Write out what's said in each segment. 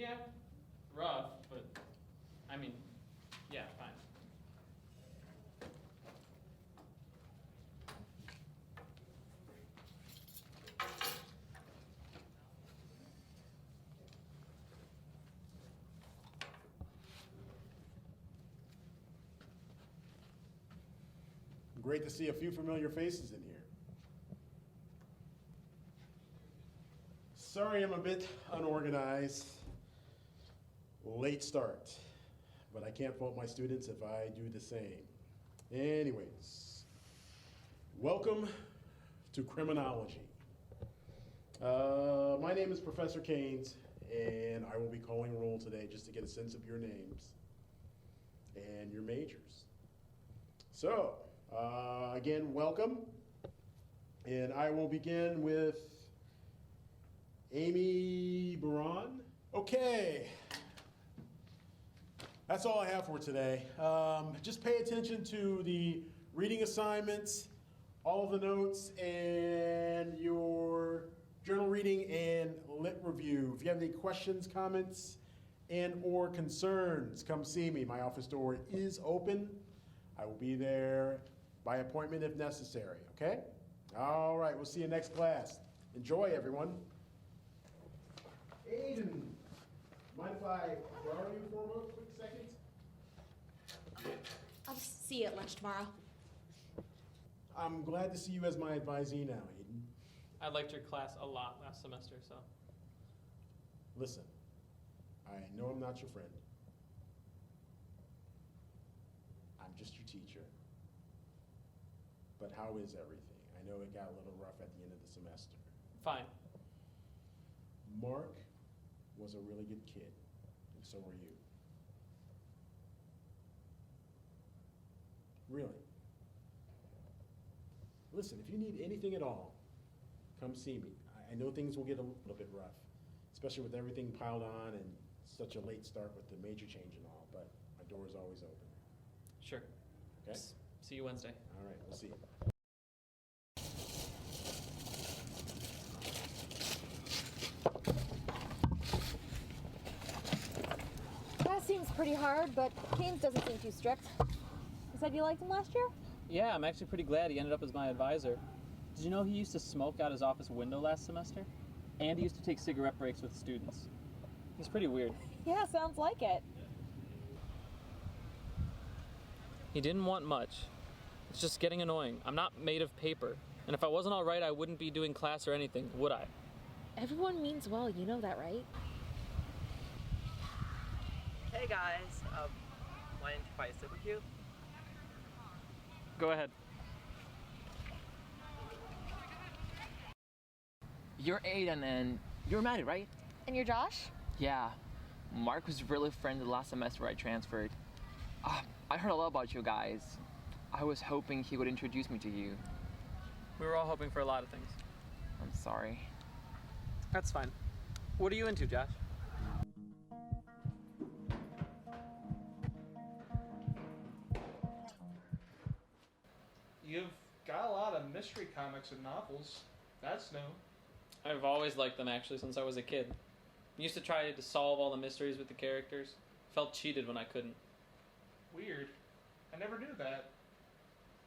Yeah, rough, but I mean, yeah, fine. Great to see a few familiar faces in here. Sorry I'm a bit unorganized. Late start, but I can't fault my students if I do the same. Anyways, welcome to criminology. My name is Professor Keynes, and I will be calling roll today just to get a sense of your names and your majors. So, again, welcome. And I will begin with Amy Baran. Okay. That's all I have for today. Just pay attention to the reading assignments, all of the notes, and your journal reading and lit review. If you have any questions, comments, and or concerns, come see me. My office door is open. I will be there by appointment if necessary, okay? All right, we'll see you next class. Enjoy, everyone. Aiden, mind if I borrow you for a quick second? I'll see you at lunch tomorrow. I'm glad to see you as my advisee now, Aiden. I liked your class a lot last semester, so. Listen, I know I'm not your friend. I'm just your teacher. But how is everything? I know it got a little rough at the end of the semester. Fine. Mark was a really good kid, and so were you. Really. Listen, if you need anything at all, come see me. I know things will get a little bit rough, especially with everything piled on and such a late start with the major change and all, but my door is always open. Sure. Okay? See you Wednesday. All right, we'll see you. That seems pretty hard, but Keynes doesn't seem too strict. You said you liked him last year? Yeah, I'm actually pretty glad he ended up as my advisor. Did you know he used to smoke out his office window last semester? And he used to take cigarette breaks with students. He's pretty weird. Yeah, sounds like it. He didn't want much. It's just getting annoying. I'm not made of paper. And if I wasn't all right, I wouldn't be doing class or anything, would I? Everyone means well, you know that, right? Hey guys, mind if I sit with you? Go ahead. You're Aiden and you're Maddie, right? And you're Josh? Yeah. Mark was really friendly last semester I transferred. I heard a lot about you guys. I was hoping he would introduce me to you. We were all hoping for a lot of things. I'm sorry. That's fine. What are you into, Josh? You've got a lot of mystery comics and novels. That's new. I've always liked them, actually, since I was a kid. I used to try to solve all the mysteries with the characters. Felt cheated when I couldn't. Weird. I never knew that.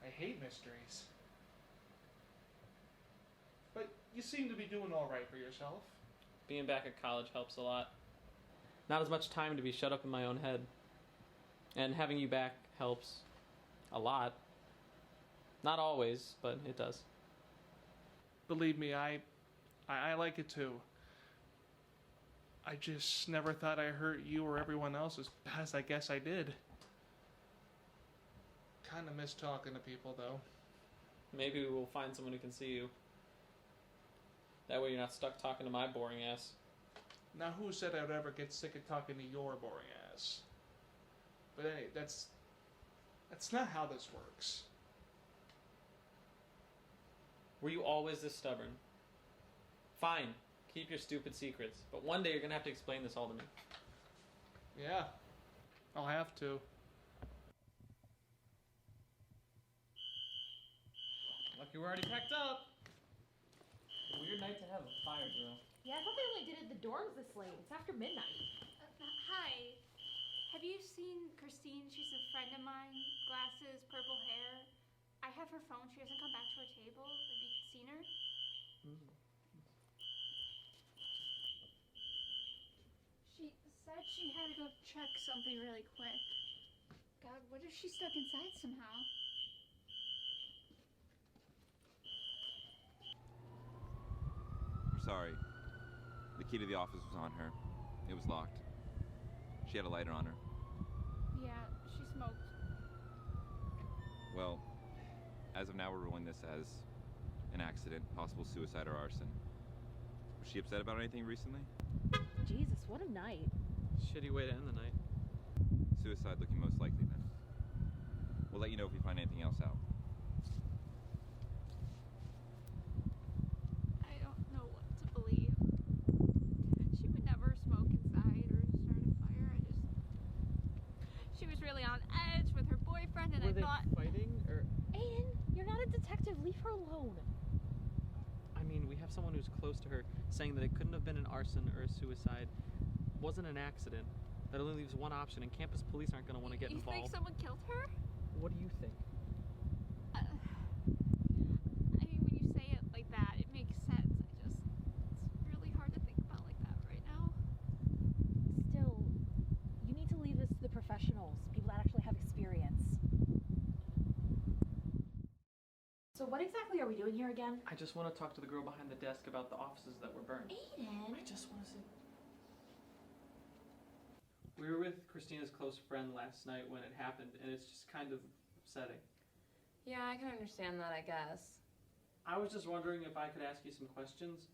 I hate mysteries. But you seem to be doing all right for yourself. Being back at college helps a lot. Not as much time to be shut up in my own head. And having you back helps a lot. Not always, but it does. Believe me, I like it too. I just never thought I hurt you or everyone else as bad as I guess I did. Kinda miss talking to people though. Maybe we'll find someone who can see you. That way you're not stuck talking to my boring ass. Now who said I'd ever get sick of talking to your boring ass? But hey, that's not how this works. Were you always this stubborn? Fine, keep your stupid secrets, but one day you're gonna have to explain this all to me. Yeah, I'll have to. Lucky we're already packed up. Weird night to have a fire drill. Yeah, I thought they only did it at the dorms this late. It's after midnight. Have you seen Christine? She's a friend of mine. Glasses, purple hair. I have her phone. She hasn't come back to our table. Have you seen her? She said she had to go check something really quick. God, what if she's stuck inside somehow? I'm sorry. The key to the office was on her. It was locked. She had a lighter on her. Yeah, she smoked. Well, as of now, we're ruling this as an accident, possible suicide or arson. Was she upset about anything recently? Jesus, what a night. Shitty way to end the night. Suicide looking most likely then. We'll let you know if we find anything else out. I don't know what to believe. She would never smoke inside or start a fire. She was really on edge with her boyfriend, and Were I they thought. fighting, or? Aiden, you're not a detective. Leave her alone. I mean, we have someone who's close to her saying that it couldn't have been an arson or a suicide. Wasn't an accident. That only leaves one option, and campus police aren't going to want to get You involved. think someone killed her? What do you think? I mean, when you say it like that, it makes sense. It's really hard to think about like that right now. Still, you need to leave this to the professionals, people that actually have experience. So what exactly are we doing here again? I just want to talk to the girl behind the desk about the offices that were burned. Aiden! I just want to see. We were with Christina's close friend last night when it happened, and it's just kind of upsetting. Yeah, I can understand that, I guess. I was just wondering if I could ask you some questions.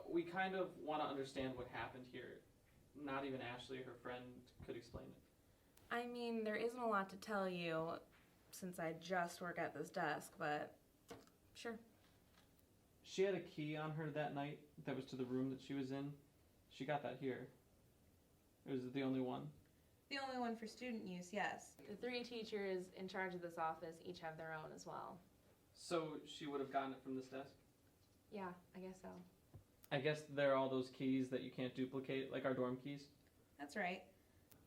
We kind of want to understand what happened here. Not even Ashley, her friend, could explain it. I mean, there isn't a lot to tell you since I just work at this desk, but sure. She had a key on her that night that was to the room that she was in. She got that here. It was the only one. The only one for student use, yes. The 3 teachers in charge of this office each have their own as well. So she would have gotten it from this desk? Yeah, I guess so. I guess there are all those keys that you can't duplicate, like our dorm keys. That's right.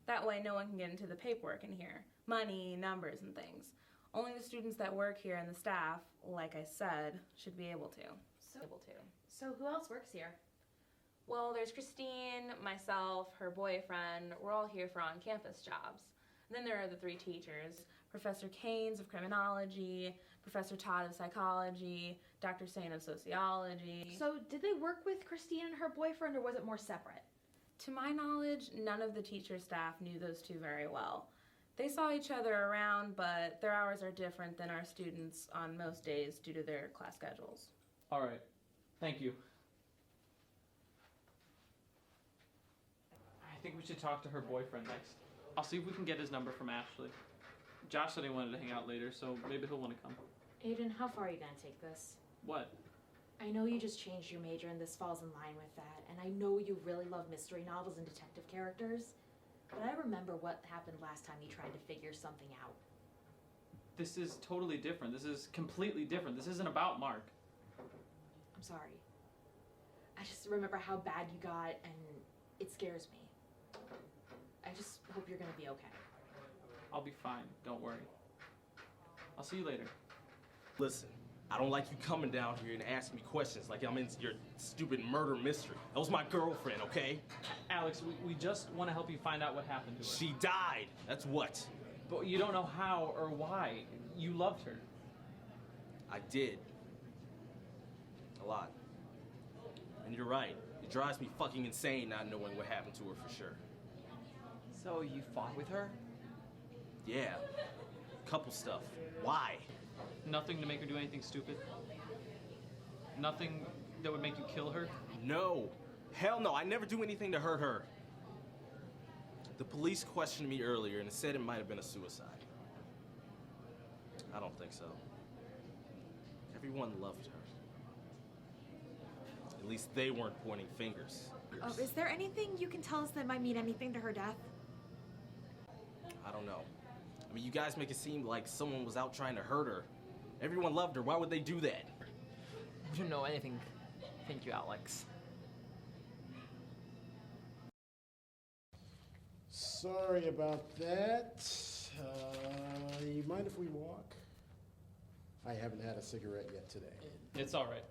That way no one can get into the paperwork in here. Money, numbers, and things. Only the students that work here and the staff, like I said, should be able to. So who else works here? Well, there's Christine, myself, her boyfriend. We're all here for on-campus jobs. And then there are the 3 teachers, Professor Keynes of criminology, Professor Todd of psychology, Dr. Sane of sociology. So did they work with Christine and her boyfriend, or was it more separate? To my knowledge, none of the teacher staff knew those 2 very well. They saw each other around, but their hours are different than our students on most days due to their class schedules. All right. Thank you. I think we should talk to her boyfriend next. I'll see if we can get his number from Ashley. Josh said he wanted to hang out later, so maybe he'll want to come. Aiden, how far are you gonna take this? What? I know you just changed your major and this falls in line with that, and I know you really love mystery novels and detective characters, but I remember what happened last time you tried to figure something out. This is totally different. This is completely different. This isn't about Mark. I'm sorry. I just remember how bad you got, and it scares me. I just hope you're gonna be okay. I'll be fine. Don't worry. I'll see you later. Listen, I don't like you coming down here and asking me questions like I'm into your stupid murder mystery. That was my girlfriend, okay? Alex, we just want to help you find out what happened to her. She died. That's what. But you don't know how or why. You loved her. I did. A lot. And you're right. It drives me fucking insane not knowing what happened to her for sure. So you fought with her? Yeah. Couple stuff. Why? Nothing to make her do anything stupid? Nothing that would make you kill her? No. Hell no. I never do anything to hurt her. The police questioned me earlier and said it might have been a suicide. I don't think so. Everyone loved her. At least they weren't pointing fingers. Is there anything you can tell us that might mean anything to her death? I don't know. I mean, you guys make it seem like someone was out trying to hurt her. Everyone loved her. Why would they do that? We don't know anything. Thank you, Alex. Sorry about that. You mind if we walk? I haven't had a cigarette yet today. It's all right.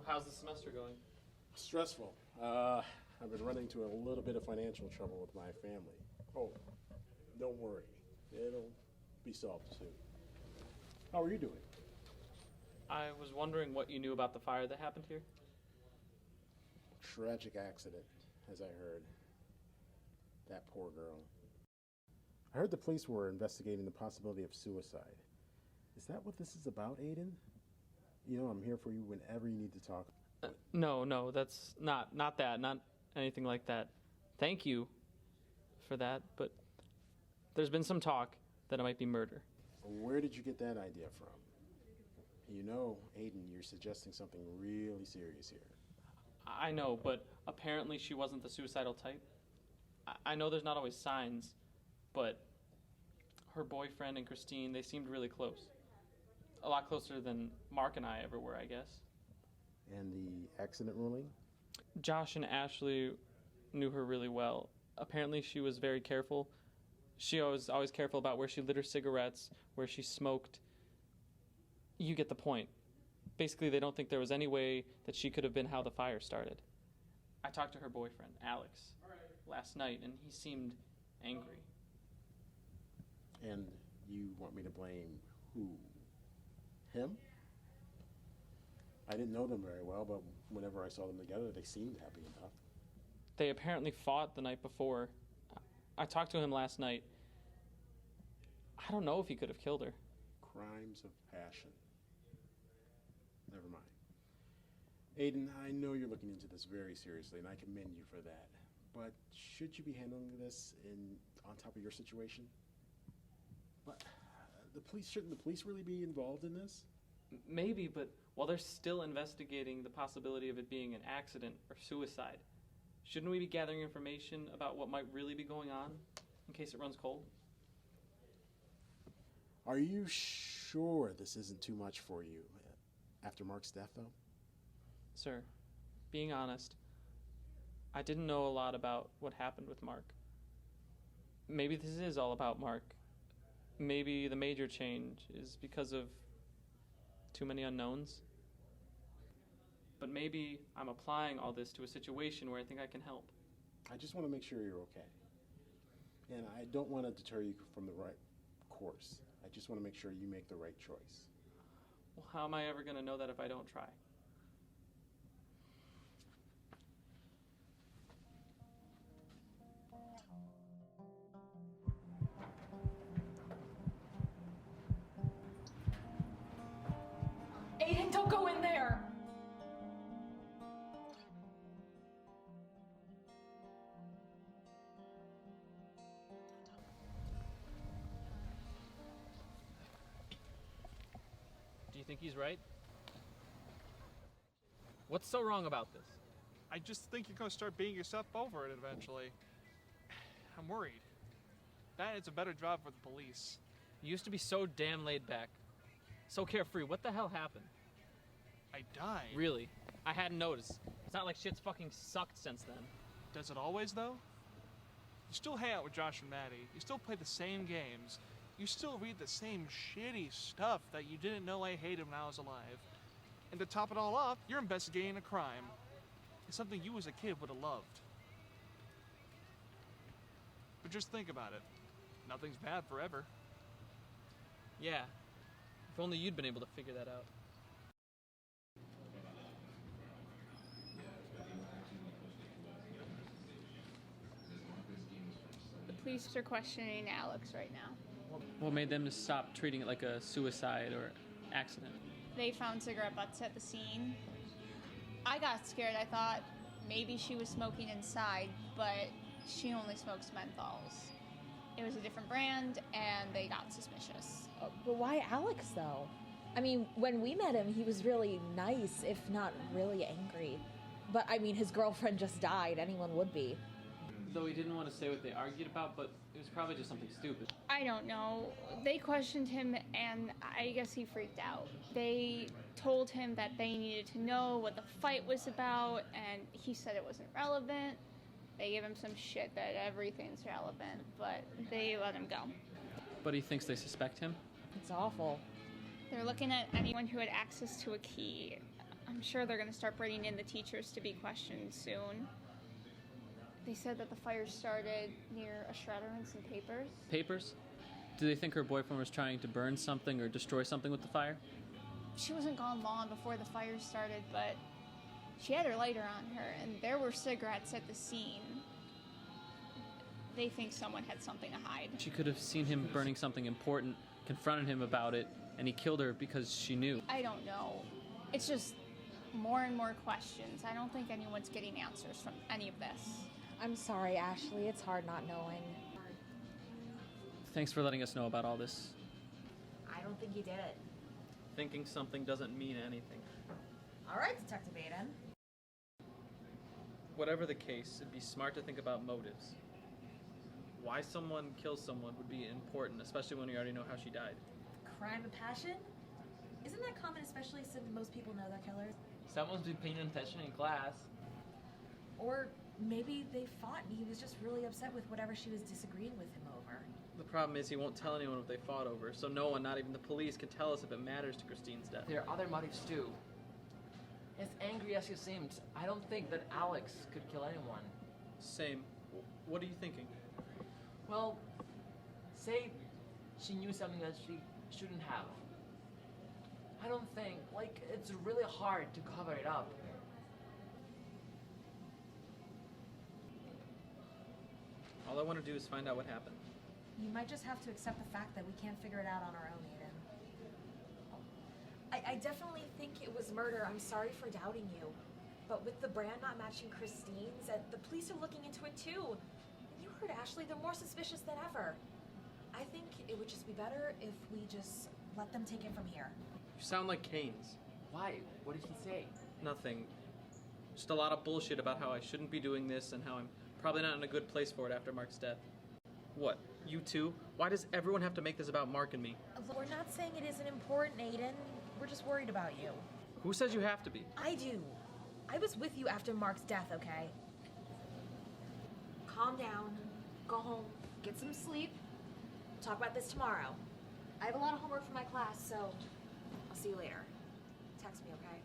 How's the semester going? Stressful. I've been running into a little bit of financial trouble with my family. Oh, don't worry. It'll be solved soon. How are you doing? I was wondering what you knew about the fire that happened here. Tragic accident, as I heard. That poor girl. I heard the police were investigating the possibility of suicide. Is that what this is about, Aiden? You know, I'm here for you whenever you need to talk. No, that's not that, not anything like that. Thank you for that, but there's been some talk that it might be murder. Where did you get that idea from? You know, Aiden, you're suggesting something really serious here. I know, but apparently she wasn't the suicidal type. I know there's not always signs, but her boyfriend and Christine, they seemed really close. A lot closer than Mark and I ever were, I guess. And the accident ruling? Josh and Ashley knew her really well. Apparently she was very careful. She was always careful about where she lit her cigarettes, where she smoked. You get the point. Basically, they don't think there was any way that she could have been how the fire started. I talked to her boyfriend, Alex, last night, and he seemed angry. And you want me to blame who? Him? I didn't know them very well, but whenever I saw them together, they seemed happy enough. They apparently fought the night before. I talked to him last night. I don't know if he could have killed her. Crimes of passion. Never mind. Aiden, I know you're looking into this very seriously, and I commend you for that. But should you be handling this on top of your situation? But shouldn't the police really be involved in this? Maybe, but while they're still investigating the possibility of it being an accident or suicide, shouldn't we be gathering information about what might really be going on in case it runs cold? Are you sure this isn't too much for you after Mark's death, though? Sir, being honest, I didn't know a lot about what happened with Mark. Maybe this is all about Mark. Maybe the major change is because of too many unknowns. But maybe I'm applying all this to a situation where I think I can help. I just want to make sure you're okay. And I don't want to deter you from the right course. I just want to make sure you make the right choice. Well, how am I ever going to know that if I don't try? Aiden, don't go in there! Do you think he's right? What's so wrong about this? I just think you're going to start beating yourself over it eventually. I'm worried. That is a better job for the police. You used to be so damn laid back. So carefree. What the hell happened? I died. Really? I hadn't noticed. It's not like shit's fucking sucked since then. Does it always, though? You still hang out with Josh and Maddie. You still play the same games. You still read the same shitty stuff that you didn't know I hated when I was alive. And to top it all off, you're investigating a crime. It's something you as a kid would have loved. But just think about it. Nothing's bad forever. Yeah. If only you'd been able to figure that out. The police are questioning Alex right now. What made them just stop treating it like a suicide or accident? They found cigarette butts at the scene. I got scared. I thought maybe she was smoking inside, but she only smokes menthols. It was a different brand, and they got suspicious. But why Alex, though? I mean, when we met him, he was really nice, if not really angry. But, I mean, his girlfriend just died. Anyone would be. Though he didn't want to say what they argued about, but it was probably just something stupid. I don't know. They questioned him, and I guess he freaked out. They told him that they needed to know what the fight was about, and he said it wasn't relevant. They gave him some shit that everything's relevant, but they let him go. But he thinks they suspect him? It's awful. They're looking at anyone who had access to a key. I'm sure they're going to start bringing in the teachers to be questioned soon. They said that the fire started near a shredder and some papers. Papers? Do they think her boyfriend was trying to burn something or destroy something with the fire? She wasn't gone long before the fire started, but she had her lighter on her, and there were cigarettes at the scene. They think someone had something to hide. She could have seen him burning something important, confronted him about it, and he killed her because she knew. I don't know. It's just more and more questions. I don't think anyone's getting answers from any of this. I'm sorry, Ashley. It's hard not knowing. Thanks for letting us know about all this. I don't think you did it. Thinking something doesn't mean anything. All right, Detective Aiden. Whatever the case, it'd be smart to think about motives. Why someone kills someone would be important, especially when you already know how she died. Crime of passion? Isn't that common, especially since most people know they're killers? Someone's been paying attention in class. Or maybe they fought and he was just really upset with whatever she was disagreeing with him over. The problem is he won't tell anyone what they fought over, so no one, not even the police, can tell us if it matters to Christine's death. There are other motives too. As angry as he seemed, I don't think that Alex could kill anyone. Same. What are you thinking? Well, say she knew something that she shouldn't have. I don't think, it's really hard to cover it up. All I want to do is find out what happened. You might just have to accept the fact that we can't figure it out on our own, Aiden. I definitely think it was murder. I'm sorry for doubting you. But with the brand not matching Christine's, the police are looking into it too. You heard Ashley, they're more suspicious than ever. I think it would just be better if we just let them take it from here. You sound like Keynes. Why? What did he say? Nothing. Just a lot of bullshit about how I shouldn't be doing this and how I'm probably not in a good place for it after Mark's death. What? You too? Why does everyone have to make this about Mark and me? We're not saying it isn't important, Aiden. We're just worried about you. Who says you have to be? I do. I was with you after Mark's death, okay? Calm down. Go home. Get some sleep. Talk about this tomorrow. I have a lot of homework for my class, so I'll see you later. Text me, okay?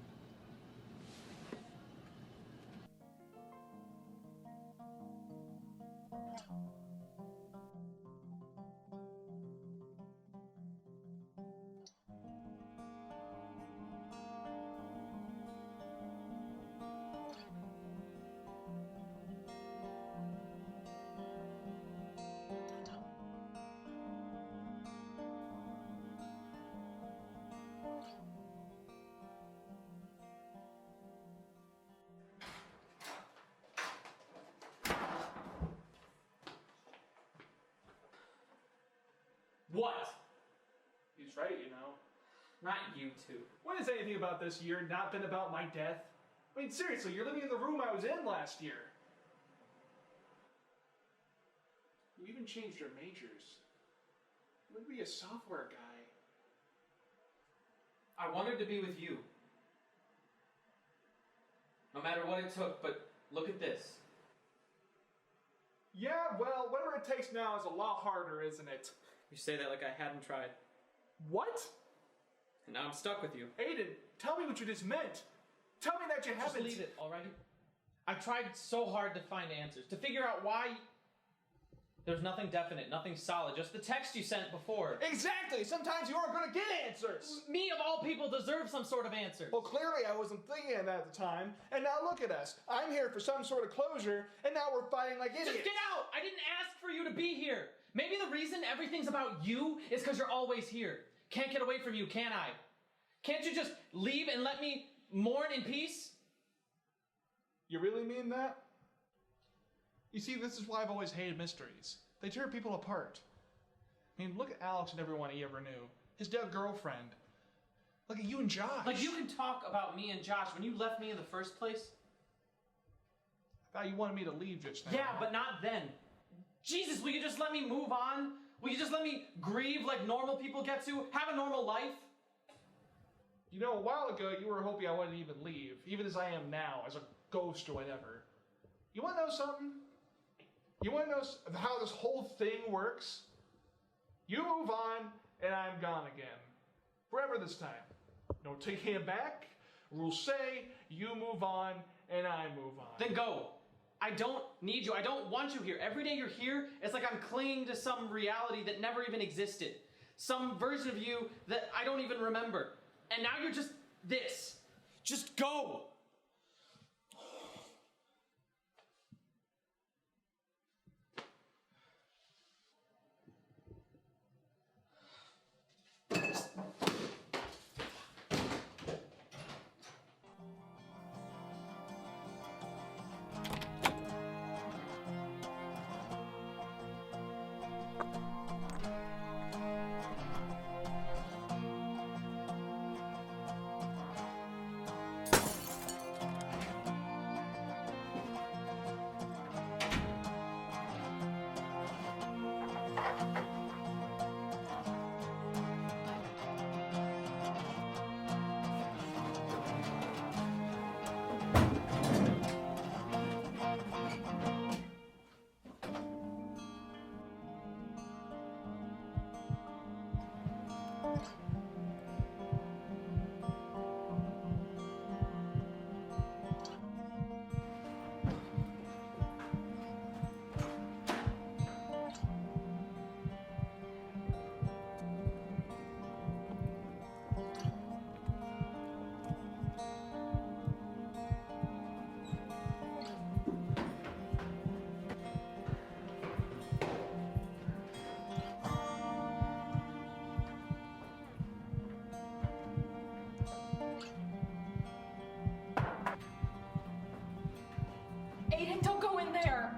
What? He's right, you know. Not you two. When has anything about this year not been about my death? I mean, seriously, you're living in the room I was in last year. You even changed your majors. You would be a software guy. I wanted to be with you. No matter what it took, but look at this. Yeah, well, whatever it takes now is a lot harder, isn't it? You say that like I hadn't tried. What? And now I'm stuck with you. Aiden, tell me what you just meant. Tell me that you haven't. Just leave it, alright? I tried so hard to find answers, to figure out why. There's nothing definite, nothing solid, just the text you sent before. Exactly! Sometimes you aren't gonna get answers! Me, of all people, deserve some sort of answer. Well, clearly I wasn't thinking of that at the time, and now look at us. I'm here for some sort of closure, and now we're fighting like idiots. Just get out! I didn't ask for you to be here. Maybe the reason everything's about you is because you're always here. Can't get away from you, can I? Can't you just leave and let me mourn in peace? You really mean that? You see, this is why I've always hated mysteries. They tear people apart. I mean, look at Alex and everyone he ever knew. His dead girlfriend. Look at you and Josh. Like, you can talk about me and Josh when you left me in the first place? Thought you wanted me to leave just now. Yeah, but not then. Jesus, will you just let me move on? Will you just let me grieve like normal people get to? Have a normal life? You know, a while ago, you were hoping I wouldn't even leave, even as I am now, as a ghost or whatever. You want to know something? You want to know how this whole thing works? You move on, and I'm gone again. Forever this time. No taking it back. Rules say you move on, and I move on. Then go. I don't need you. I don't want you here. Every day you're here, it's like I'm clinging to some reality that never even existed. Some version of you that I don't even remember. And now you're just this. Just go. Aiden, don't go in there!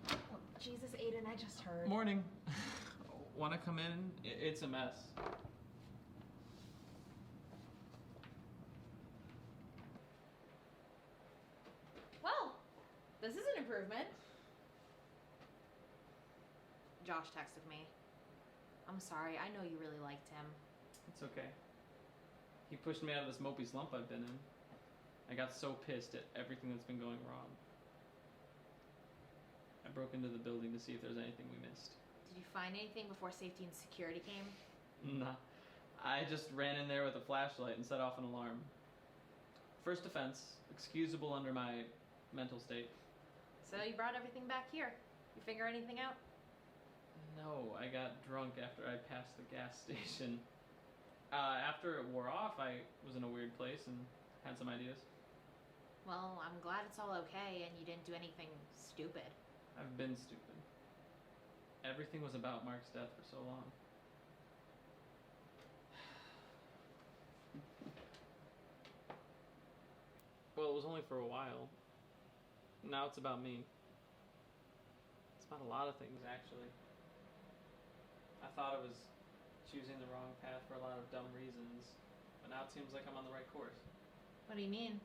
Oh, Jesus, Aiden, I just heard. Morning. Want to come in? It's a mess. Well, this is an improvement. Josh texted me. I'm sorry, I know you really liked him. It's okay. He pushed me out of this mopey slump I've been in. I got so pissed at everything that's been going wrong. I broke into the building to see if there's anything we missed. Did you find anything before safety and security came? Nah. I just ran in there with a flashlight and set off an alarm. First offense, excusable under my mental state. So you brought everything back here. You figure anything out? No, I got drunk after I passed the gas station. After it wore off, I was in a weird place and had some ideas. Well, I'm glad it's all okay and you didn't do anything stupid. I've been stupid. Everything was about Mark's death for so long. Well, it was only for a while. Now it's about me. It's about a lot of things, actually. I thought I was choosing the wrong path for a lot of dumb reasons, but now it seems like I'm on the right course. What do you mean?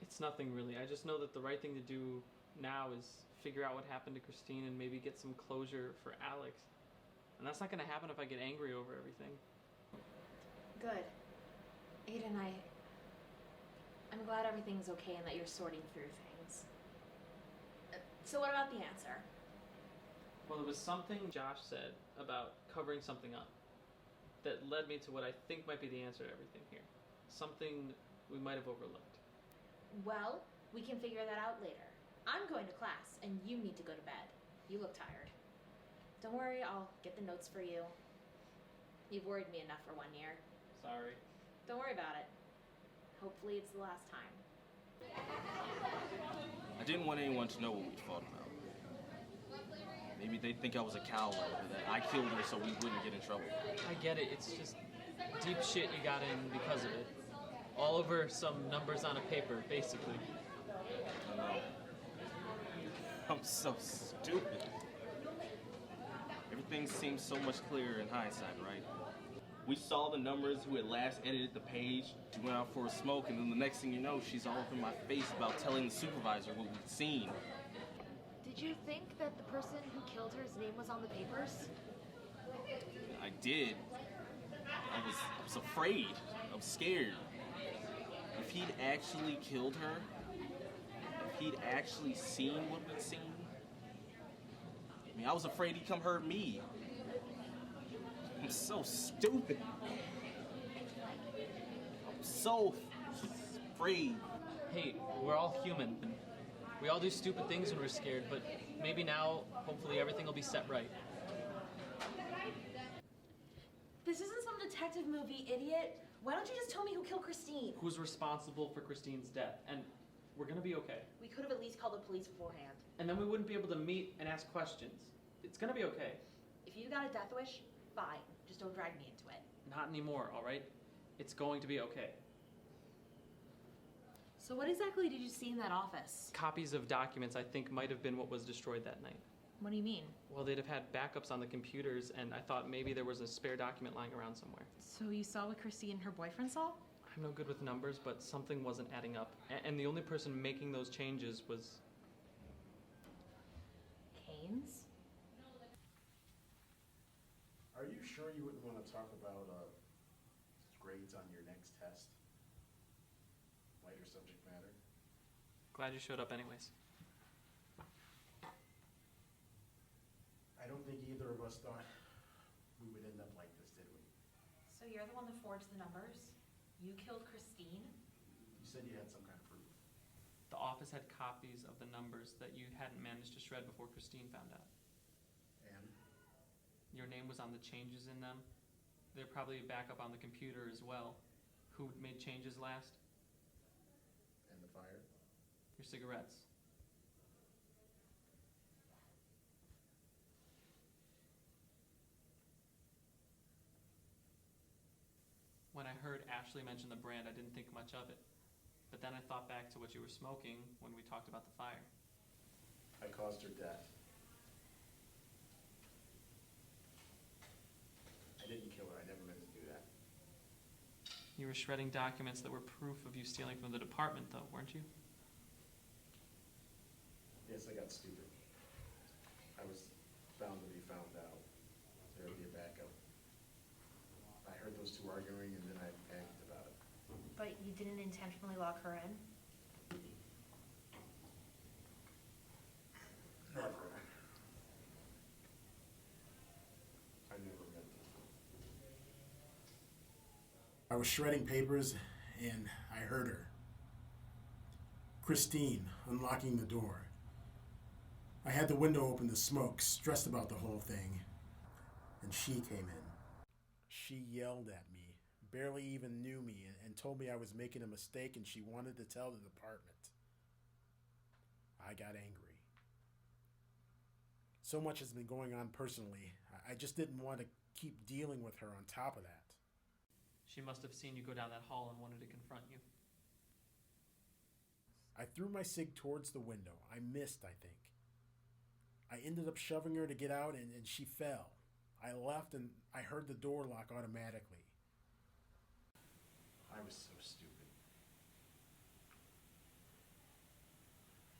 It's nothing really. I just know that the right thing to do now is figure out what happened to Christine and maybe get some closure for Alex. And that's not going to happen if I get angry over everything. Good. Aiden, I'm glad everything's okay and that you're sorting through things. So what about the answer? Well, it was something Josh said about covering something up that led me to what I think might be the answer to everything here. Something we might have overlooked. Well, we can figure that out later. I'm going to class, and you need to go to bed. You look tired. Don't worry, I'll get the notes for you. You've worried me enough for 1 year. Sorry. Don't worry about it. Hopefully it's the last time. I didn't want anyone to know what we fought about. Maybe they'd think I was a coward or that I killed her so we wouldn't get in trouble. I get it. It's just deep shit you got in because of it. All over some numbers on a paper, basically. I know. I'm so stupid. Everything seems so much clearer in hindsight, right? We saw the numbers, who had last edited the page, we went out for a smoke, and then the next thing you know, she's all up in my face about telling the supervisor what we'd seen. Did you think that the person who killed her's name was on the papers? I did. I was afraid. I was scared. If he'd actually killed her, if he'd actually seen what we'd seen, I mean, I was afraid he'd come hurt me. I'm so stupid. I'm so afraid. Hey, we're all human. We all do stupid things when we're scared, but maybe now, hopefully, everything will be set right. This isn't some detective movie, idiot. Why don't you just tell me who killed Christine? Who's responsible for Christine's death? And we're gonna be okay. We could have at least called the police beforehand. And then we wouldn't be able to meet and ask questions. It's gonna be okay. If you got a death wish, fine. Just don't drag me into it. Not anymore, all right? It's going to be okay. So what exactly did you see in that office? Copies of documents I think might have been what was destroyed that night. What do you mean? Well, they'd have had backups on the computers, and I thought maybe there was a spare document lying around somewhere. So you saw what Christine and her boyfriend saw? I'm no good with numbers, but something wasn't adding up. And the only person making those changes was... Haynes? Are you sure you wouldn't want to talk about grades on your next test? Lighter subject matter? Glad you showed up anyways. I don't think either of us thought we would end up like this, did we? So you're the one that forged the numbers? You killed Christine? You said you had some kind of proof. The office had copies of the numbers that you hadn't managed to shred before Christine found out. And? Your name was on the changes in them. They're probably a backup on the computer as well. Who made changes last? And the fire? Your cigarettes. When I heard Ashley mention the brand, I didn't think much of it. But then I thought back to what you were smoking when we talked about the fire. I caused her death. I didn't kill her. I never meant to do that. You were shredding documents that were proof of you stealing from the department, though, weren't you? Yes, I got stupid. I was bound to be found out. There would be a backup. I heard those two arguing, and then I panicked about it. But you didn't intentionally lock her in? Never. I never meant to. I was shredding papers, and I heard her. Christine unlocking the door. I had the window open to smoke, stressed about the whole thing, and she came in. She yelled at me, barely even knew me, and told me I was making a mistake and she wanted to tell the department. I got angry. So much has been going on personally, I just didn't want to keep dealing with her on top of that. She must have seen you go down that hall and wanted to confront you. I threw my cig towards the window. I missed, I think. I ended up shoving her to get out, and she fell. I left, and I heard the door lock automatically. I was so stupid.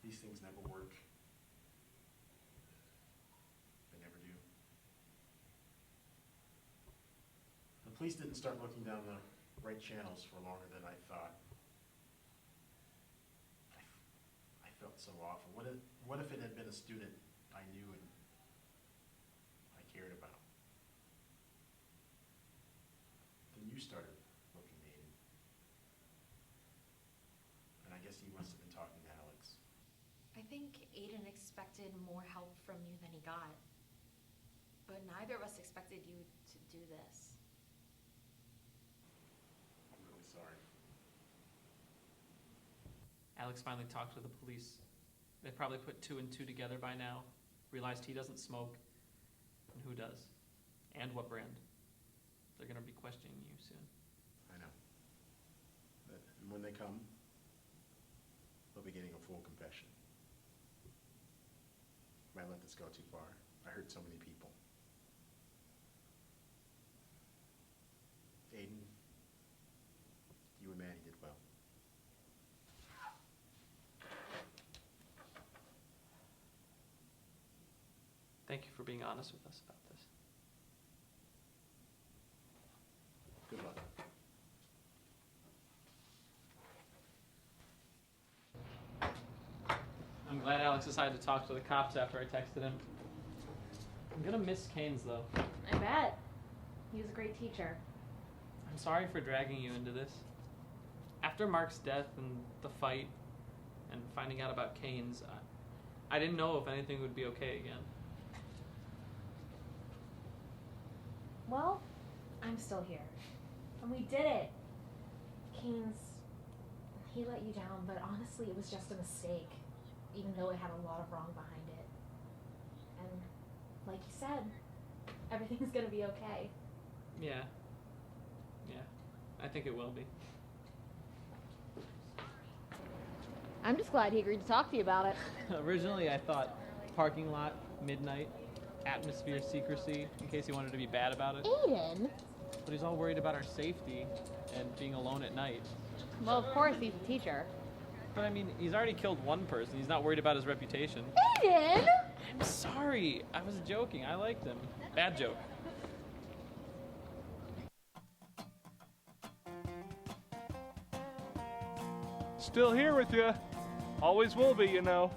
These things never work. They never do. The police didn't start looking down the right channels for longer than I thought. I felt so awful. What if it had been a student I knew and I cared about? Then you started looking mean. And I guess you must have been talking to Alex. I think Aiden expected more help from you than he got. But neither of us expected you to do this. I'm really sorry. Alex finally talked to the police. They probably put two and two together by now, realized he doesn't smoke, and who does, and what brand. They're going to be questioning you soon. I know. But when they come, they'll be getting a full full confession. Might let this go too far. I hurt so many people. Aiden, you and Maddie did well. Thank you for being honest with us about this. Good luck. I'm glad Alex decided to talk to the cops after I texted him. I'm gonna miss Keynes, though. I bet. He was a great teacher. I'm sorry for dragging you into this. After Mark's death and the fight and finding out about Keynes, I didn't know if anything would be okay again. Well, I'm still here. And we did it. Keynes, he let you down, but honestly, it was just a mistake, even though it had a lot of wrong behind it. And like you said, everything's gonna be okay. Yeah. I think it will be. I'm just glad he agreed to talk to you about it. Originally, I thought parking lot, midnight, atmosphere, secrecy, in case he wanted to be bad about it. Aiden? But he's all worried about our safety and being alone at night. Well, of course, he's a teacher. But I mean, he's already killed one person. He's not worried about his reputation. Aiden! I'm sorry. I was joking. I liked him. Bad joke. Still here with you. Always will be, you know.